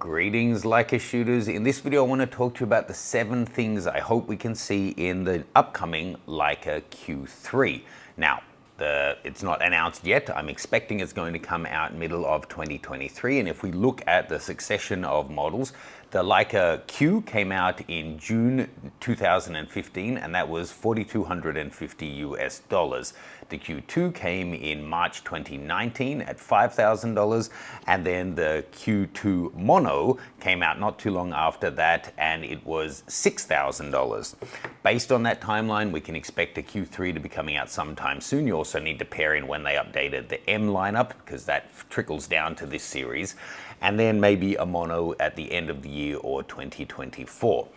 Greetings Leica shooters. In this video I want to talk to you about the 7 things I hope we can see in the upcoming Leica Q3. Now, it's not announced yet. I'm expecting it's going to come out middle of 2023, and if we look at the succession of models, the Leica Q came out in June 2015 and that was $4,250 US. The Q2 came in March 2019 at $5,000, and then the Q2 Mono came out not too long after that and it was $6,000. Based on that timeline, we can expect a Q3 to be coming out sometime soon. You also need to pair in when they updated the M lineup, because that trickles down to this series, and then maybe a Mono at the end of the year or 2024.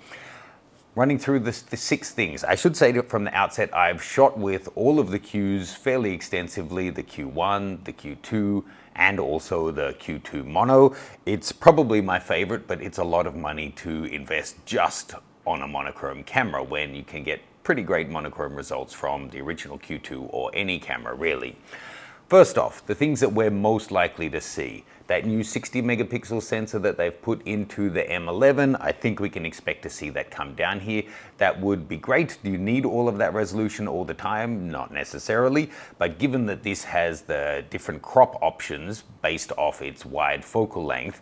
Running through the 6 things. I should say that from the outset, I've shot with all of the Qs fairly extensively, the Q1, the Q2, and also the Q2 Mono. It's probably my favorite, but it's a lot of money to invest just on a monochrome camera when you can get pretty great monochrome results from the original Q2 or any camera really. First off, the things that we're most likely to see. That new 60 megapixel sensor that they've put into the M11, I think we can expect to see that come down here. That would be great. Do you need all of that resolution all the time? Not necessarily, but given that this has the different crop options based off its wide focal length,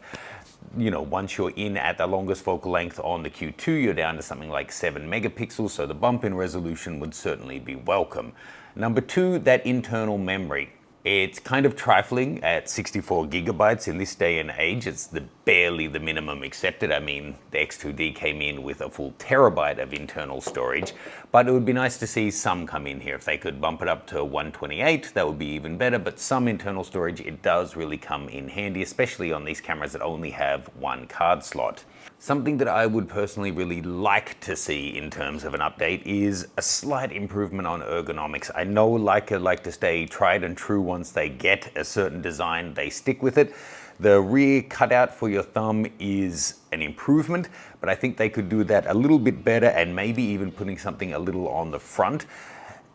you know, once you're in at the longest focal length on the Q2, you're down to something like 7 megapixels, so the bump in resolution would certainly be welcome. Number 2, that internal memory. It's kind of trifling at 64 gigabytes in this day and age. It's barely the minimum accepted. I mean, the X2D came in with a full terabyte of internal storage, but it would be nice to see some come in here. If they could bump it up to 128, that would be even better, but some internal storage, it does really come in handy, especially on these cameras that only have one card slot. Something that I would personally really like to see in terms of an update is a slight improvement on ergonomics. I know Leica like to stay tried and true. Once they get a certain design, they stick with it. The rear cutout for your thumb is an improvement, but I think they could do that a little bit better and maybe even putting something a little on the front.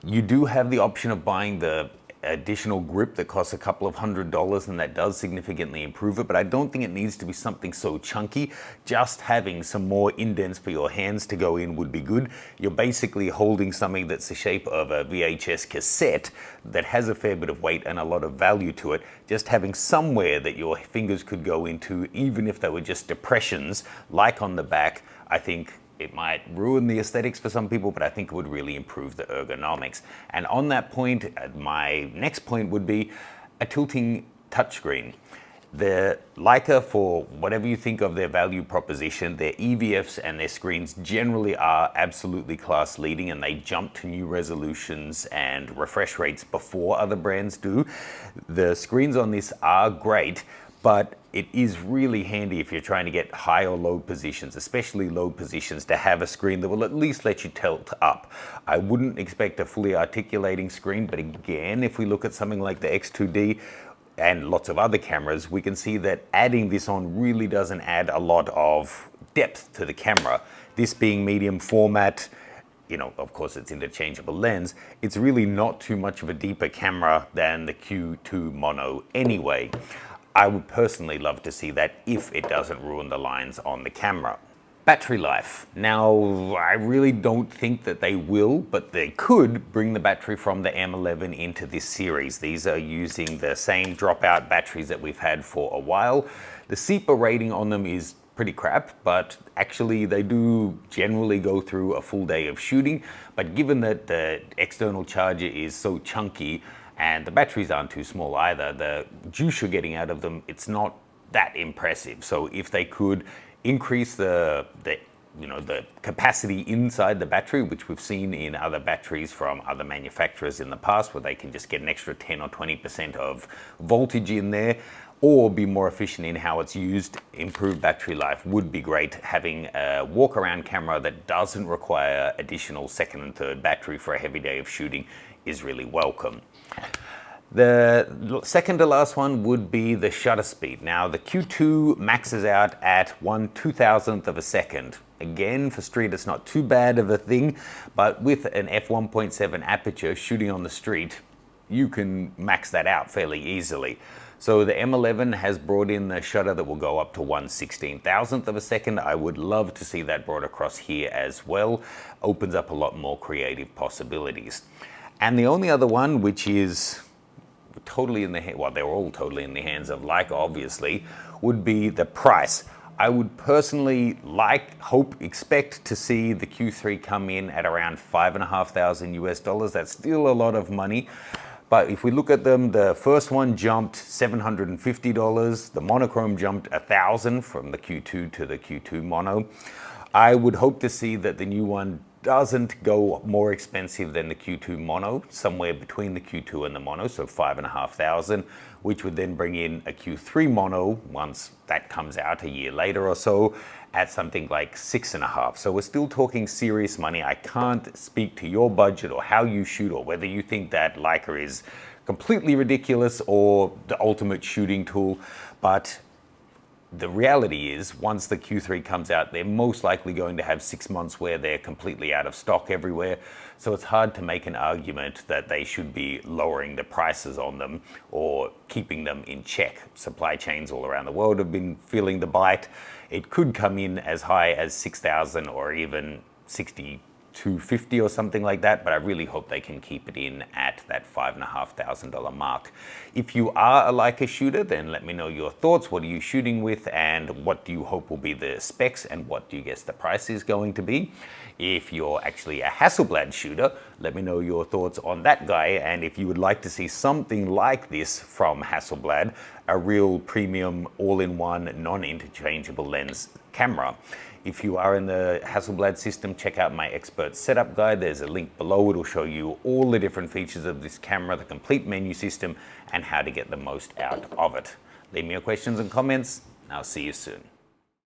You do have the option of buying the additional grip that costs a couple of $100, and that does significantly improve it, but I don't think it needs to be something so chunky. Just having some more indents for your hands to go in would be good. You're basically holding something that's the shape of a VHS cassette that has a fair bit of weight and a lot of value to it. Just having somewhere that your fingers could go into, even if they were just depressions, like on the back, I think it might ruin the aesthetics for some people, but I think it would really improve the ergonomics. And on that point, my next point would be a tilting touchscreen. The Leica, for whatever you think of their value proposition, their EVFs and their screens generally are absolutely class leading, and they jump to new resolutions and refresh rates before other brands do. The screens on this are great, but it is really handy if you're trying to get high or low positions, especially low positions, to have a screen that will at least let you tilt up. I wouldn't expect a fully articulating screen, but again, if we look at something like the X2D and lots of other cameras, we can see that adding this on really doesn't add a lot of depth to the camera. This being medium format, you know, of course it's interchangeable lens, it's really not too much of a deeper camera than the Q2 Mono anyway. I would personally love to see that if it doesn't ruin the lines on the camera. Battery life. Now, I really don't think that they will, but they could bring the battery from the M11 into this series. These are using the same dropout batteries that we've had for a while. The CEPA rating on them is pretty crap, but actually they do generally go through a full day of shooting. But given that the external charger is so chunky, and the batteries aren't too small either, the juice you're getting out of them, it's not that impressive. So if they could increase the capacity inside the battery, which we've seen in other batteries from other manufacturers in the past, where they can just get an extra 10 or 20% of voltage in there, or be more efficient in how it's used, improved battery life would be great. Having a walk around camera that doesn't require additional second and third battery for a heavy day of shooting is really welcome. The second to last one would be the shutter speed. Now, the Q2 maxes out at 1/2000th of a second. Again, for street, it's not too bad of a thing, but with an f1.7 aperture shooting on the street, you can max that out fairly easily. So the M11 has brought in the shutter that will go up to 1/16,000th of a second. I would love to see that brought across here as well. Opens up a lot more creative possibilities. And the only other one, which is totally in the hand, well, they're all totally in the hands of Leica, obviously, would be the price. I would personally expect to see the Q3 come in at around $5,500 US. That's still a lot of money. But if we look at them, the first one jumped $750. The monochrome jumped $1,000 from the Q2 to the Q2 mono. I would hope to see that the new one doesn't go more expensive than the Q2 mono, somewhere between the Q2 and the mono, so $5,500, which would then bring in a Q3 mono once that comes out a year later or so at something like $6,500. So we're still talking serious money. I can't speak to your budget or how you shoot or whether you think that Leica is completely ridiculous or the ultimate shooting tool, but the reality is, once the Q3 comes out, they're most likely going to have 6 months where they're completely out of stock everywhere. So it's hard to make an argument that they should be lowering the prices on them or keeping them in check. Supply chains all around the world have been feeling the bite. It could come in as high as 6,000 or even 6,250 or something like that, but I really hope they can keep it in at that $5,500 mark. If you are a Leica shooter, then let me know your thoughts. What are you shooting with and what do you hope will be the specs and what do you guess the price is going to be? If you're actually a Hasselblad shooter, let me know your thoughts on that guy, and if you would like to see something like this from Hasselblad, a real premium all-in-one non-interchangeable lens camera. If you are in the Hasselblad system, check out my expert setup guide. There's a link below. It'll show you all the different features of this camera, the complete menu system, and how to get the most out of it. Leave me your questions and comments. I'll see you soon.